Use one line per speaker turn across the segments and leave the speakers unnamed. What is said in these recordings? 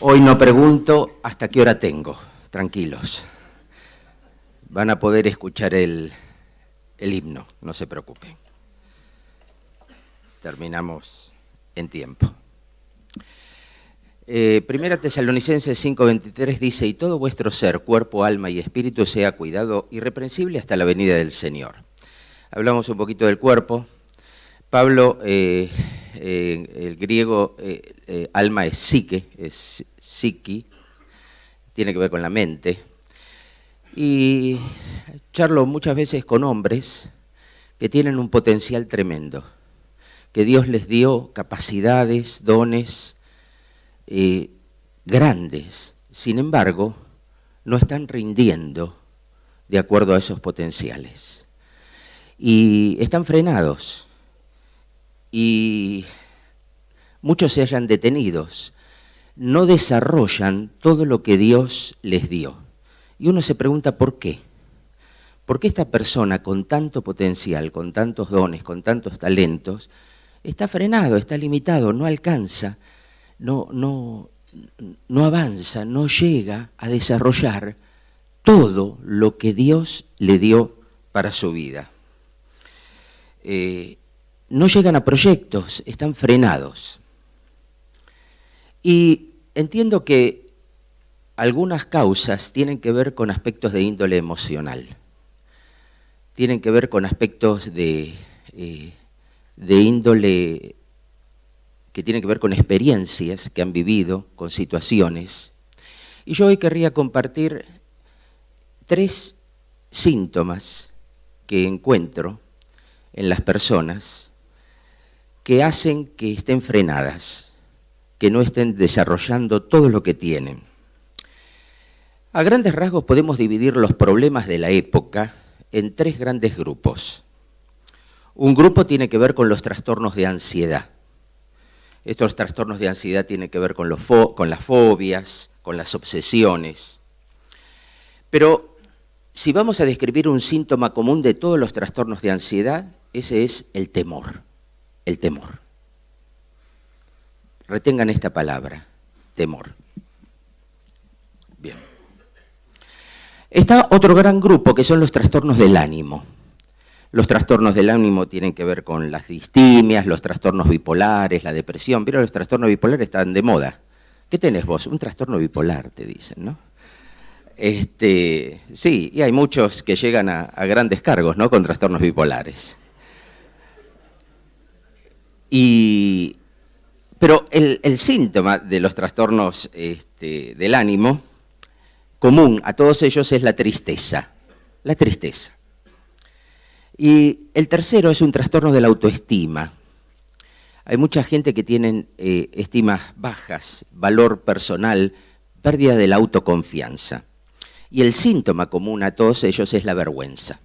Hoy no pregunto hasta qué hora tengo, tranquilos. Van a poder escuchar el himno, no se preocupen. Terminamos en tiempo. Primera Tesalonicenses 5:23 dice: y todo vuestro ser, cuerpo, alma y espíritu sea cuidado irreprensible hasta la venida del Señor. Hablamos un poquito del cuerpo. Pablo, el griego, alma es psique, es psiqui, tiene que ver con la mente. Y charlo muchas veces con hombres que tienen un potencial tremendo, que Dios les dio capacidades, dones grandes. Sin embargo, no están rindiendo de acuerdo a esos potenciales. Y están frenados. Y muchos se hallan detenidos, no desarrollan todo lo que Dios les dio. Y uno se pregunta ¿por qué? ¿Por qué esta persona con tanto potencial, con tantos dones, con tantos talentos, está frenado, está limitado, no alcanza, no avanza, no llega a desarrollar todo lo que Dios le dio para su vida? No llegan a proyectos, están frenados. Y entiendo que algunas causas tienen que ver con aspectos de índole emocional, tienen que ver con aspectos de índole que tienen que ver con experiencias que han vivido, con situaciones. Y yo hoy querría compartir 3 síntomas que encuentro en las personas que hacen que estén frenadas, que no estén desarrollando todo lo que tienen. A grandes rasgos podemos dividir los problemas de la época en 3 grandes grupos. Un grupo tiene que ver con los trastornos de ansiedad. Estos trastornos de ansiedad tienen que ver con las fobias, con las obsesiones. Pero si vamos a describir un síntoma común de todos los trastornos de ansiedad, ese es el temor. El temor. Retengan esta palabra, temor. Bien. Está otro gran grupo que son los trastornos del ánimo. Los trastornos del ánimo tienen que ver con las distimias, los trastornos bipolares, la depresión, pero los trastornos bipolares están de moda. ¿Qué tenés vos? Un trastorno bipolar, te dicen, ¿no? Sí, y hay muchos que llegan a grandes cargos, ¿no? Con trastornos bipolares. Pero el síntoma de los trastornos del ánimo, común a todos ellos, es la tristeza. La tristeza. Y el tercero es un trastorno de la autoestima. Hay mucha gente que tienen estimas bajas, valor personal, pérdida de la autoconfianza. Y el síntoma común a todos ellos es la vergüenza.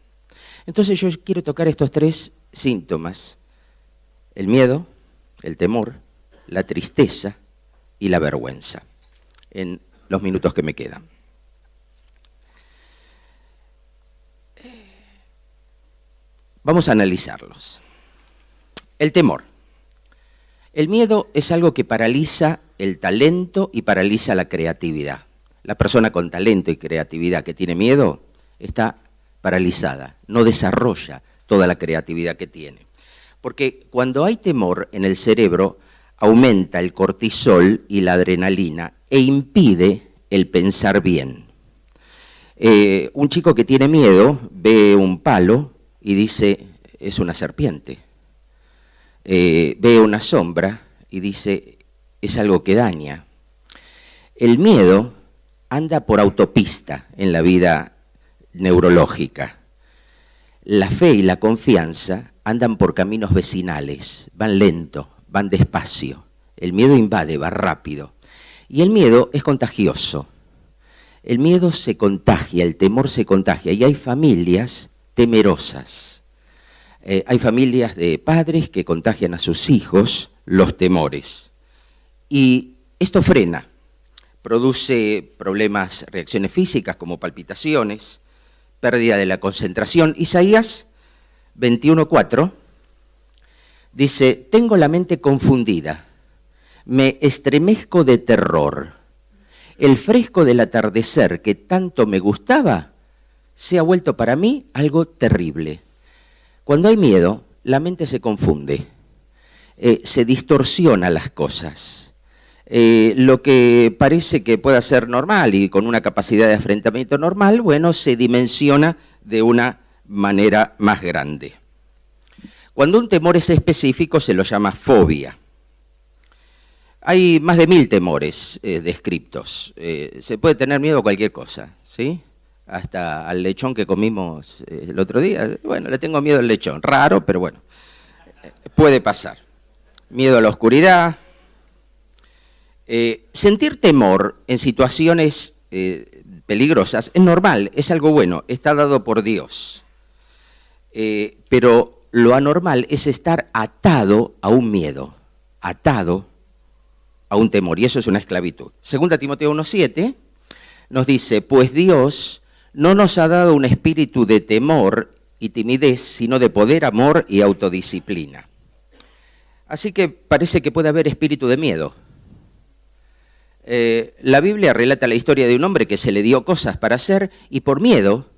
Entonces yo quiero tocar estos 3 síntomas: el miedo, el temor, la tristeza y la vergüenza, en los minutos que me quedan. Vamos a analizarlos. El temor. El miedo es algo que paraliza el talento y paraliza la creatividad. La persona con talento y creatividad que tiene miedo está paralizada, no desarrolla toda la creatividad que tiene. Porque cuando hay temor en el cerebro, aumenta el cortisol y la adrenalina e impide el pensar bien. Un chico que tiene miedo ve un palo y dice, es una serpiente. Ve una sombra y dice, es algo que daña. El miedo anda por autopista en la vida neurológica. La fe y la confianza andan por caminos vecinales, van lento, van despacio. El miedo invade, va rápido. Y el miedo es contagioso. El miedo se contagia, el temor se contagia. Y hay familias temerosas. Hay familias de padres que contagian a sus hijos los temores. Y esto frena, produce problemas, reacciones físicas como palpitaciones, pérdida de la concentración. Isaías 21:4 dice, tengo la mente confundida, me estremezco de terror, el fresco del atardecer que tanto me gustaba se ha vuelto para mí algo terrible. Cuando hay miedo, la mente se confunde, se distorsiona las cosas. Lo que parece que pueda ser normal y con una capacidad de enfrentamiento normal, bueno, se dimensiona de una manera más grande. Cuando un temor es específico se lo llama fobia. Hay más de 1000 temores descriptos. Se puede tener miedo a cualquier cosa, ¿sí? Hasta al lechón que comimos el otro día. Bueno, le tengo miedo al lechón. Raro, pero bueno, puede pasar. Miedo a la oscuridad. Sentir temor en situaciones peligrosas es normal, es algo bueno, está dado por Dios. Pero lo anormal es estar atado a un miedo, atado a un temor, y eso es una esclavitud. 2 Timoteo 1:7 nos dice, pues Dios no nos ha dado un espíritu de temor y timidez, sino de poder, amor y autodisciplina. Así que parece que puede haber espíritu de miedo. La Biblia relata la historia de un hombre que se le dio cosas para hacer y por miedo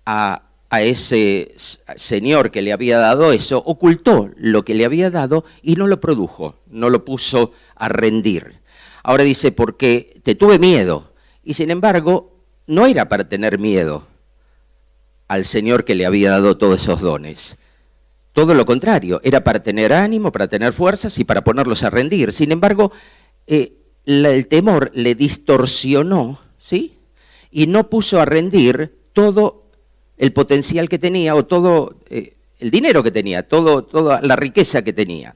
a ese señor que le había dado eso, ocultó lo que le había dado y no lo produjo, no lo puso a rendir. Ahora dice, porque te tuve miedo, y sin embargo, no era para tener miedo al Señor que le había dado todos esos dones. Todo lo contrario, era para tener ánimo, para tener fuerzas y para ponerlos a rendir. Sin embargo, el temor le distorsionó, ¿sí? Y no puso a rendir todo el potencial que tenía o todo el dinero que tenía, toda la riqueza que tenía.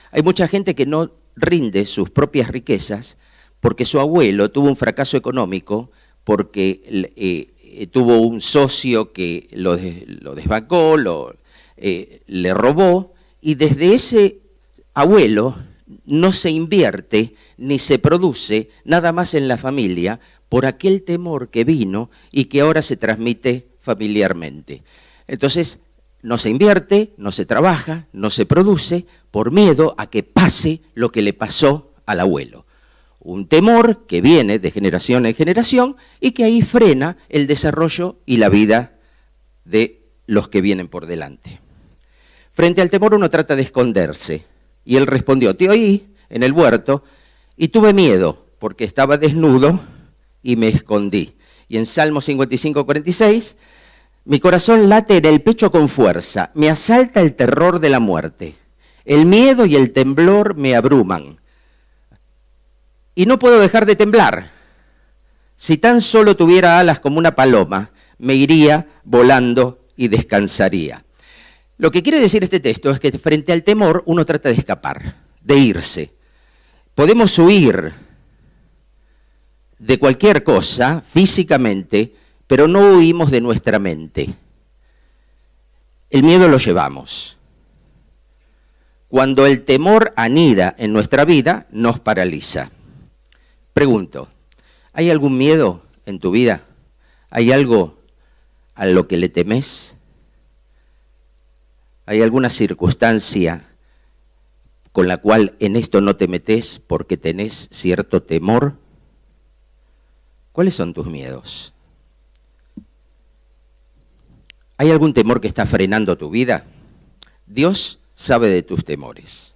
Hay mucha gente que no rinde sus propias riquezas porque su abuelo tuvo un fracaso económico, porque tuvo un socio que lo desbancó, le robó, y desde ese abuelo no se invierte ni se produce nada más en la familia por aquel temor que vino y que ahora se transmite familiarmente. Entonces, no se invierte, no se trabaja, no se produce por miedo a que pase lo que le pasó al abuelo. Un temor que viene de generación en generación y que ahí frena el desarrollo y la vida de los que vienen por delante. Frente al temor uno trata de esconderse. Y él respondió, te oí en el huerto y tuve miedo porque estaba desnudo y me escondí. Y en Salmo 55:46, mi corazón late en el pecho con fuerza, me asalta el terror de la muerte. El miedo y el temblor me abruman. Y no puedo dejar de temblar. Si tan solo tuviera alas como una paloma, me iría volando y descansaría. Lo que quiere decir este texto es que frente al temor uno trata de escapar, de irse. Podemos huir de cualquier cosa físicamente, pero no huimos de nuestra mente. El miedo lo llevamos. Cuando el temor anida en nuestra vida, nos paraliza. Pregunto, ¿hay algún miedo en tu vida? ¿Hay algo a lo que le temes? ¿Hay alguna circunstancia con la cual en esto no te metes porque tenés cierto temor? ¿Cuáles son tus miedos? ¿Hay algún temor que está frenando tu vida? Dios sabe de tus temores.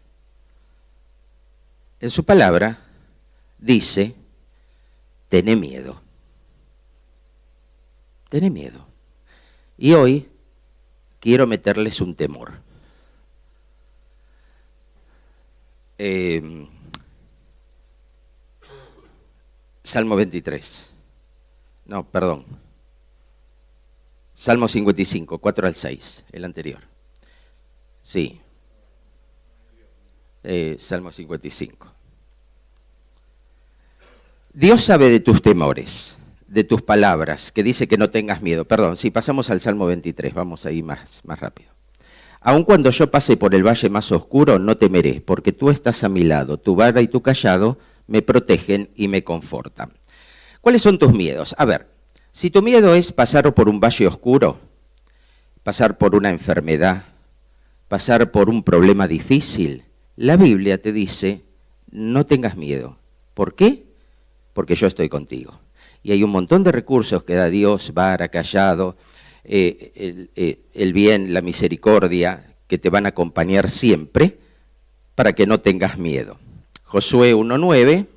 En su palabra dice, tené miedo. Tené miedo. Y hoy quiero meterles un temor. Salmo 23. No, perdón. Salmo 55, 4 al 6, el anterior. Sí. Salmo 55. Dios sabe de tus temores, de tus palabras, que dice que no tengas miedo. Perdón, sí, pasamos al Salmo 23, vamos ahí más rápido. Aun cuando yo pase por el valle más oscuro, no temeré, porque tú estás a mi lado, tu vara y tu cayado me protegen y me confortan. ¿Cuáles son tus miedos? A ver, si tu miedo es pasar por un valle oscuro, pasar por una enfermedad, pasar por un problema difícil, la Biblia te dice, no tengas miedo. ¿Por qué? porque yo estoy contigo. Y hay un montón de recursos que da Dios, vara, callado, el bien, la misericordia, que te van a acompañar siempre para que no tengas miedo. Josué 1:9,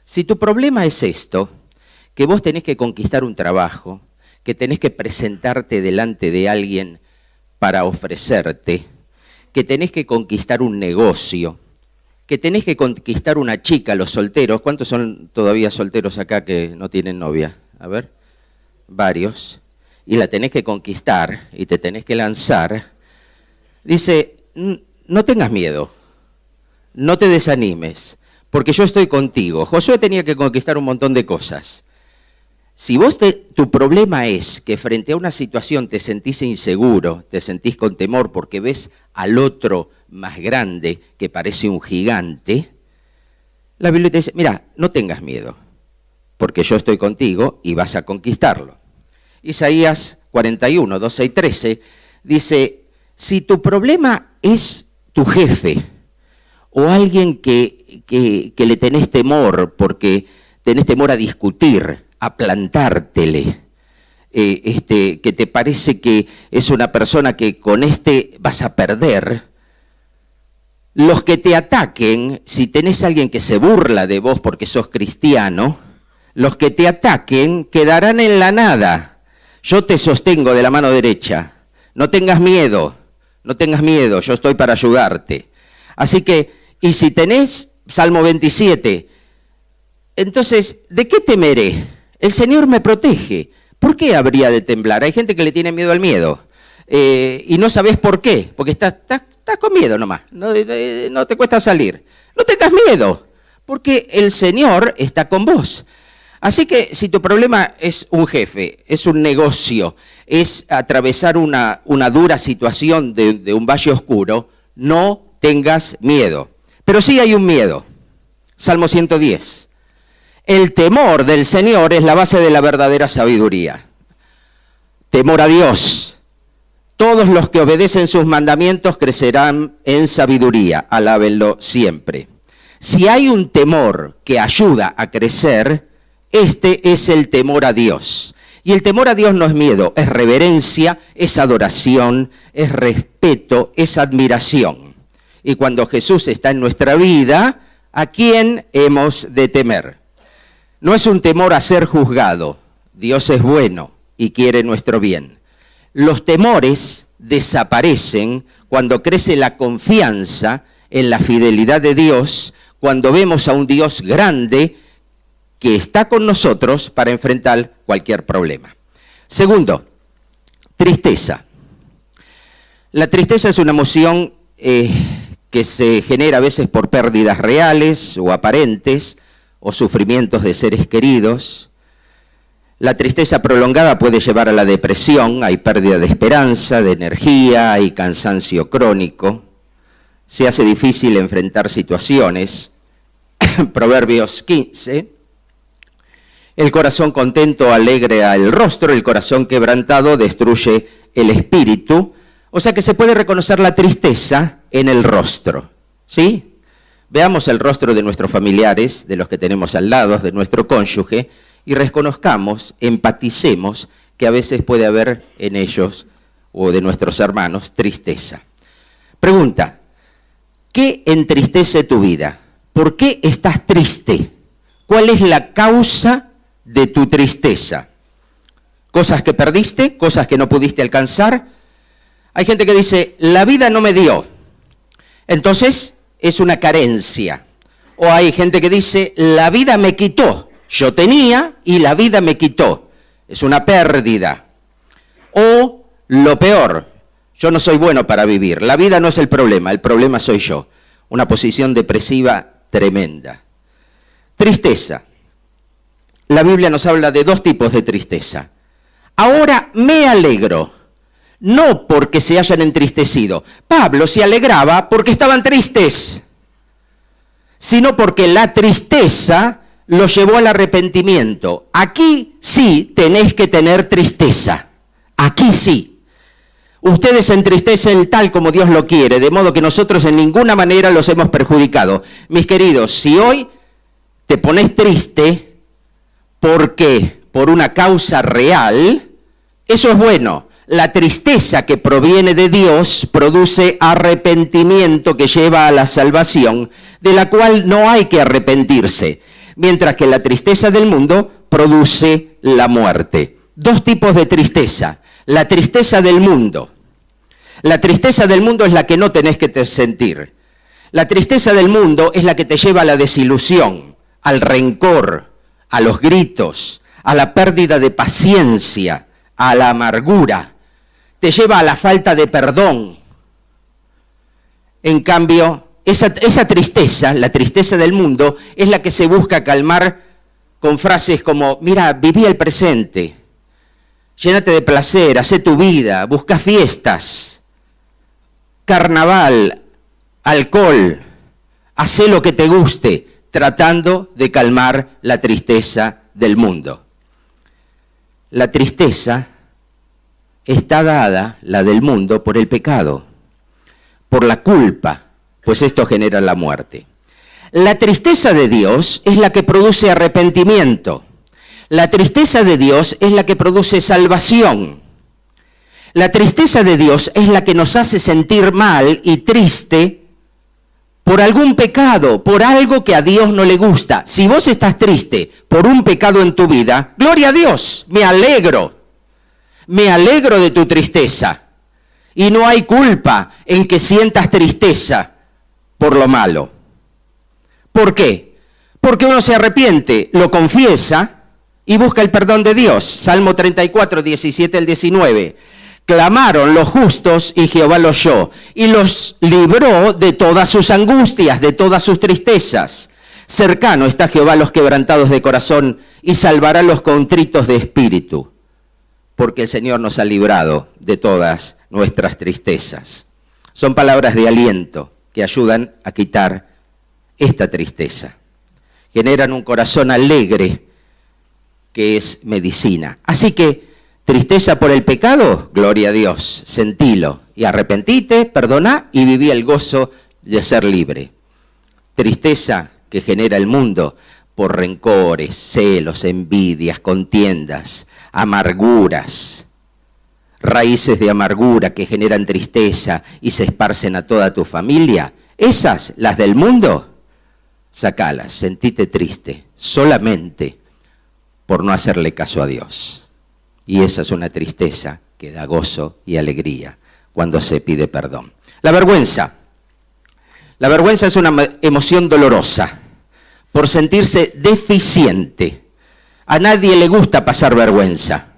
si tu problema es esto, que vos tenés que conquistar un trabajo, que tenés que presentarte delante de alguien para ofrecerte, que tenés que conquistar un negocio, que tenés que conquistar una chica, los solteros. ¿Cuántos son todavía solteros acá que no tienen novia? A ver, varios. Y la tenés que conquistar y te tenés que lanzar. Dice, no tengas miedo, no te desanimes, porque yo estoy contigo. Josué tenía que conquistar un montón de cosas. Si tu problema es que frente a una situación te sentís inseguro, te sentís con temor porque ves al otro más grande que parece un gigante, la Biblia te dice, mira, no tengas miedo, porque yo estoy contigo y vas a conquistarlo. Isaías 41, 12 y 13 dice, si tu problema es tu jefe o alguien que le tenés temor porque tenés temor a discutir, a plantártele, que te parece que es una persona que con vas a perder, los que te ataquen, si tenés a alguien que se burla de vos porque sos cristiano, los que te ataquen quedarán en la nada. Yo te sostengo de la mano derecha, no tengas miedo, yo estoy para ayudarte. Así que, y si tenés, Salmo 27, entonces, ¿de qué temeré? El Señor me protege. ¿Por qué habría de temblar? Hay gente que le tiene miedo al miedo y no sabés por qué, porque estás con miedo nomás, no te cuesta salir. No tengas miedo, porque el Señor está con vos. Así que si tu problema es un jefe, es un negocio, es atravesar una dura situación de un valle oscuro, no tengas miedo. Pero sí hay un miedo. Salmo 110. El temor del Señor es la base de la verdadera sabiduría. Temor a Dios. Todos los que obedecen sus mandamientos crecerán en sabiduría. Alábenlo siempre. Si hay un temor que ayuda a crecer, este es el temor a Dios. Y el temor a Dios no es miedo, es reverencia, es adoración, es respeto, es admiración. Y cuando Jesús está en nuestra vida, ¿a quién hemos de temer? No es un temor a ser juzgado. Dios es bueno y quiere nuestro bien. Los temores desaparecen cuando crece la confianza en la fidelidad de Dios, cuando vemos a un Dios grande que está con nosotros para enfrentar cualquier problema. Segundo, tristeza. La tristeza es una emoción que se genera a veces por pérdidas reales o aparentes, o sufrimientos de seres queridos. La tristeza prolongada puede llevar a la depresión, hay pérdida de esperanza, de energía, hay cansancio crónico. Se hace difícil enfrentar situaciones. Proverbios 15. El corazón contento alegra el rostro, el corazón quebrantado destruye el espíritu. O sea que se puede reconocer la tristeza en el rostro, ¿sí? Veamos el rostro de nuestros familiares, de los que tenemos al lado, de nuestro cónyuge, y reconozcamos, empaticemos que a veces puede haber en ellos o de nuestros hermanos tristeza. Pregunta, ¿qué entristece tu vida? ¿Por qué estás triste? ¿Cuál es la causa de tu tristeza? ¿Cosas que perdiste? ¿Cosas que no pudiste alcanzar? Hay gente que dice, la vida no me dio. Entonces, es una carencia. O hay gente que dice, la vida me quitó. Yo tenía y la vida me quitó. Es una pérdida. O lo peor, yo no soy bueno para vivir. La vida no es el problema soy yo. Una posición depresiva tremenda. Tristeza. La Biblia nos habla de dos tipos de tristeza. Ahora me alegro. No porque se hayan entristecido. Pablo se alegraba porque estaban tristes, sino porque la tristeza los llevó al arrepentimiento. Aquí sí tenés que tener tristeza. Aquí sí. Ustedes se entristecen tal como Dios lo quiere, de modo que nosotros en ninguna manera los hemos perjudicado. Mis queridos, si hoy te pones triste porque por una causa real, eso es bueno. La tristeza que proviene de Dios produce arrepentimiento que lleva a la salvación, de la cual no hay que arrepentirse, mientras que la tristeza del mundo produce la muerte. Dos tipos de tristeza. La tristeza del mundo. La tristeza del mundo es la que no tenés que sentir. La tristeza del mundo es la que te lleva a la desilusión, al rencor, a los gritos, a la pérdida de paciencia, a la amargura. Te lleva a la falta de perdón. En cambio, esa tristeza, la tristeza del mundo, es la que se busca calmar con frases como, mira, viví el presente, llénate de placer, hacé tu vida, busca fiestas, carnaval, alcohol, hacé lo que te guste, tratando de calmar la tristeza del mundo. La tristeza está dada, la del mundo, por el pecado, por la culpa, pues esto genera la muerte. La tristeza de Dios es la que produce arrepentimiento. La tristeza de Dios es la que produce salvación. La tristeza de Dios es la que nos hace sentir mal y triste por algún pecado, por algo que a Dios no le gusta. Si vos estás triste por un pecado en tu vida, gloria a Dios, me alegro de tu tristeza. Y no hay culpa en que sientas tristeza por lo malo. ¿Por qué? Porque uno se arrepiente, lo confiesa y busca el perdón de Dios. Salmo 34, 17 al 19. Clamaron los justos y Jehová los oyó y los libró de todas sus angustias, de todas sus tristezas. Cercano está Jehová a los quebrantados de corazón y salvará a los contritos de espíritu, porque el Señor nos ha librado de todas nuestras tristezas. Son palabras de aliento que ayudan a quitar esta tristeza. Generan un corazón alegre que es medicina. Así que, tristeza por el pecado, gloria a Dios, sentilo y arrepentite, perdoná y viví el gozo de ser libre. Tristeza que genera el mundo por rencores, celos, envidias, contiendas, amarguras, raíces de amargura que generan tristeza y se esparcen a toda tu familia. Esas, las del mundo, sacalas, sentite triste solamente por no hacerle caso a Dios. Y esa es una tristeza que da gozo y alegría cuando se pide perdón. La vergüenza. La vergüenza es una emoción dolorosa por sentirse deficiente. A nadie le gusta pasar vergüenza.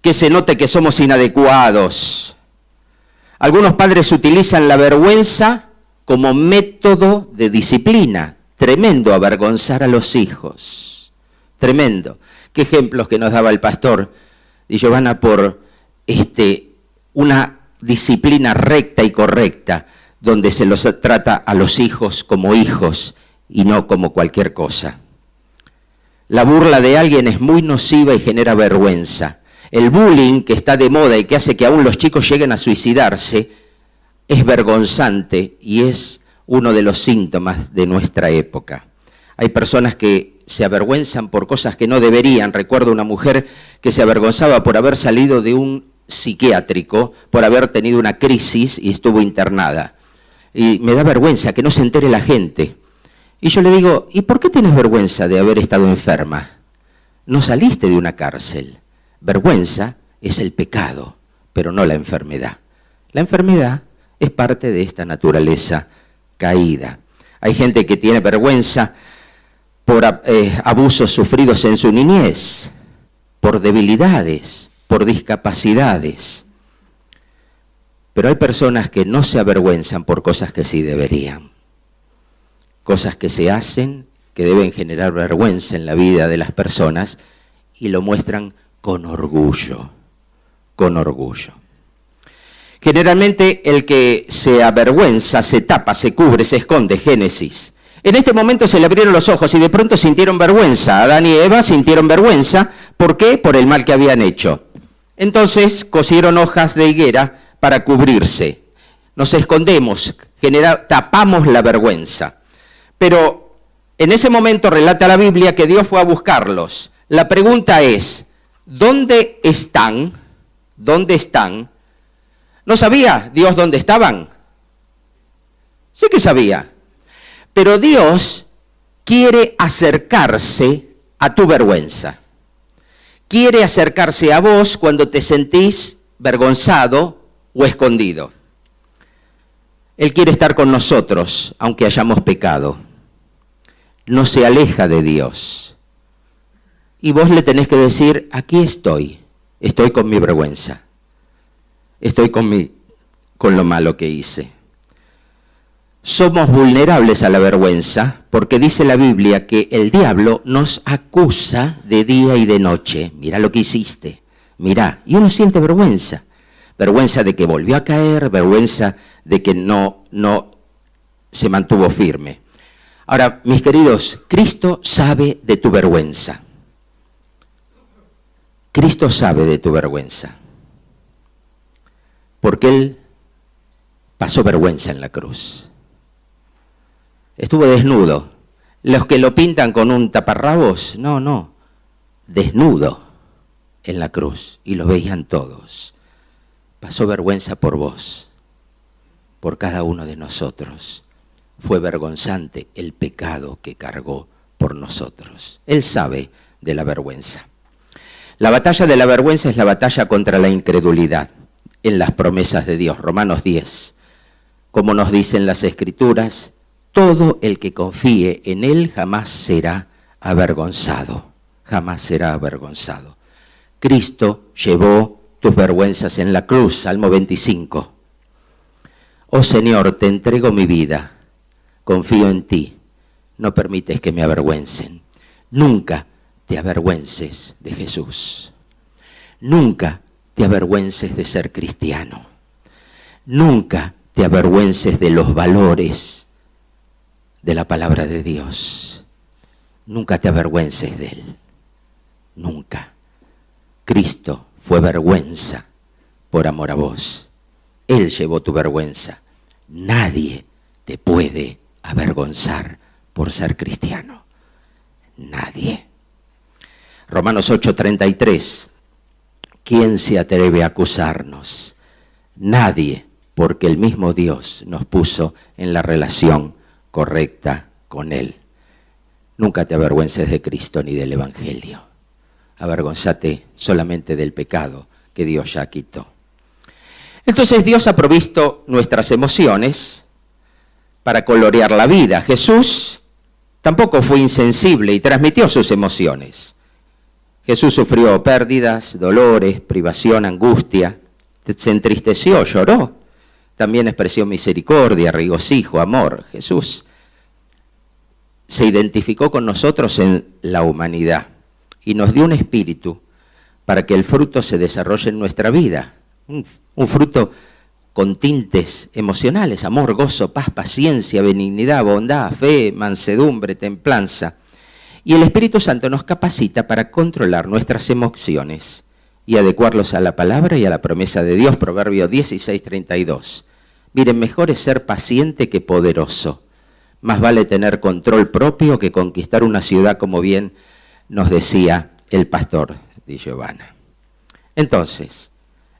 Que se note que somos inadecuados. Algunos padres utilizan la vergüenza como método de disciplina. Tremendo avergonzar a los hijos. Tremendo. Qué ejemplos que nos daba el pastor Di Giovanna por una disciplina recta y correcta, donde se los trata a los hijos como hijos y no como cualquier cosa. La burla de alguien es muy nociva y genera vergüenza. El bullying, que está de moda y que hace que aún los chicos lleguen a suicidarse, es vergonzante y es uno de los síntomas de nuestra época. Hay personas que se avergüenzan por cosas que no deberían. Recuerdo una mujer que se avergonzaba por haber salido de un psiquiátrico, por haber tenido una crisis y estuvo internada. Y me da vergüenza que no se entere la gente. Y yo le digo, ¿y por qué tienes vergüenza de haber estado enferma? No saliste de una cárcel. Vergüenza es el pecado, pero no la enfermedad. La enfermedad es parte de esta naturaleza caída. Hay gente que tiene vergüenza por abusos sufridos en su niñez, por debilidades, por discapacidades. Pero hay personas que no se avergüenzan por cosas que sí deberían. Cosas que se hacen, que deben generar vergüenza en la vida de las personas y lo muestran con orgullo, con orgullo. Generalmente el que se avergüenza, se tapa, se cubre, se esconde, Génesis. En este momento se le abrieron los ojos y de pronto sintieron vergüenza. Adán y Eva sintieron vergüenza. ¿Por qué? Por el mal que habían hecho. Entonces cosieron hojas de higuera para cubrirse. Nos escondemos, tapamos la vergüenza. Pero En ese momento relata la Biblia que Dios fue a buscarlos. La pregunta es, ¿dónde están? ¿Dónde están? ¿No sabía Dios dónde estaban? Sí que sabía. Pero Dios quiere acercarse a tu vergüenza. Quiere acercarse a vos cuando te sentís vergonzado o escondido. Él quiere estar con nosotros, aunque hayamos pecado. No se aleja de Dios. Y vos le tenés que decir, aquí estoy con mi vergüenza. Estoy con lo malo que hice. Somos vulnerables a la vergüenza porque dice la Biblia que el diablo nos acusa de día y de noche. Mira lo que hiciste, mira. Y uno siente vergüenza. Vergüenza de que volvió a caer, vergüenza de que no se mantuvo firme. Ahora, mis queridos, Cristo sabe de tu vergüenza. Cristo sabe de tu vergüenza. Porque Él pasó vergüenza en la cruz. Estuvo desnudo. Los que lo pintan con un taparrabos, no, desnudo en la cruz. Y lo veían todos. Pasó vergüenza por vos, por cada uno de nosotros. Fue vergonzante el pecado que cargó por nosotros. Él sabe de la vergüenza. La batalla de la vergüenza es la batalla contra la incredulidad en las promesas de Dios. Romanos 10. Como nos dicen las Escrituras, todo el que confíe en Él jamás será avergonzado. Jamás será avergonzado. Cristo llevó tus vergüenzas en la cruz. Salmo 25. Oh Señor, te entrego mi vida. Confío en ti. No permites que me avergüencen. Nunca te avergüences de Jesús. Nunca te avergüences de ser cristiano. Nunca te avergüences de los valores de la palabra de Dios. Nunca te avergüences de Él. Nunca. Cristo fue vergüenza por amor a vos. Él llevó tu vergüenza. Nadie te puede avergonzar por ser cristiano. Nadie. Romanos 8:33. ¿Quién se atreve a acusarnos? Nadie, porque el mismo Dios nos puso en la relación correcta con Él. Nunca te avergüences de Cristo ni del Evangelio. Avergonzate solamente del pecado que Dios ya quitó. Entonces Dios ha provisto nuestras emociones para colorear la vida. Jesús tampoco fue insensible y transmitió sus emociones. Jesús sufrió pérdidas, dolores, privación, angustia, se entristeció, lloró. También expresó misericordia, regocijo, amor. Jesús se identificó con nosotros en la humanidad y nos dio un espíritu para que el fruto se desarrolle en nuestra vida. Un fruto con tintes emocionales, amor, gozo, paz, paciencia, benignidad, bondad, fe, mansedumbre, templanza. Y el Espíritu Santo nos capacita para controlar nuestras emociones y adecuarlos a la palabra y a la promesa de Dios. Proverbio 16:32. Miren, mejor es ser paciente que poderoso. Más vale tener control propio que conquistar una ciudad, como bien nos decía el pastor Di Giovanna. Entonces,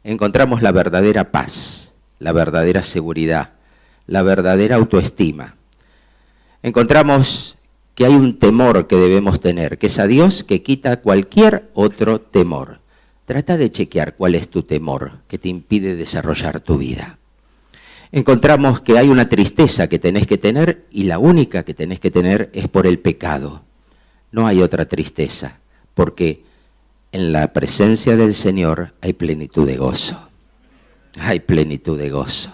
encontramos la verdadera paz, la verdadera seguridad, la verdadera autoestima. Encontramos que hay un temor que debemos tener, que es a Dios que quita cualquier otro temor. Trata de chequear cuál es tu temor que te impide desarrollar tu vida. Encontramos que hay una tristeza que tenés que tener y la única que tenés que tener es por el pecado. No hay otra tristeza, porque en la presencia del Señor hay plenitud de gozo. Hay plenitud de gozo.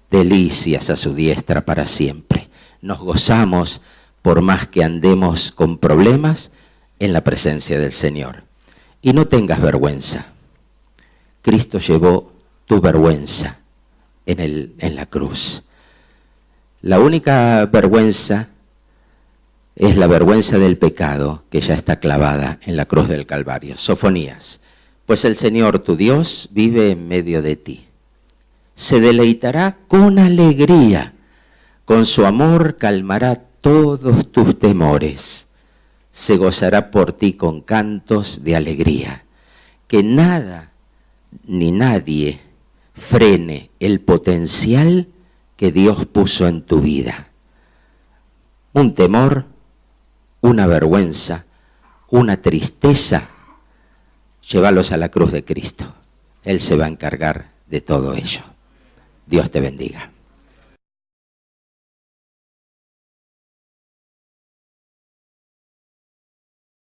Delicias a su diestra para siempre. Nos gozamos por más que andemos con problemas en la presencia del Señor. Y no tengas vergüenza. Cristo llevó tu vergüenza en la cruz. La única vergüenza es la vergüenza del pecado que ya está clavada en la cruz del Calvario. Sofonías. Pues el Señor tu Dios vive en medio de ti. Se deleitará con alegría. Con su amor calmará todos tus temores, se gozará por ti con cantos de alegría. Que nada ni nadie frene el potencial que Dios puso en tu vida. Un temor, una vergüenza, una tristeza, llévalos a la cruz de Cristo. Él se va a encargar de todo ello. Dios te bendiga.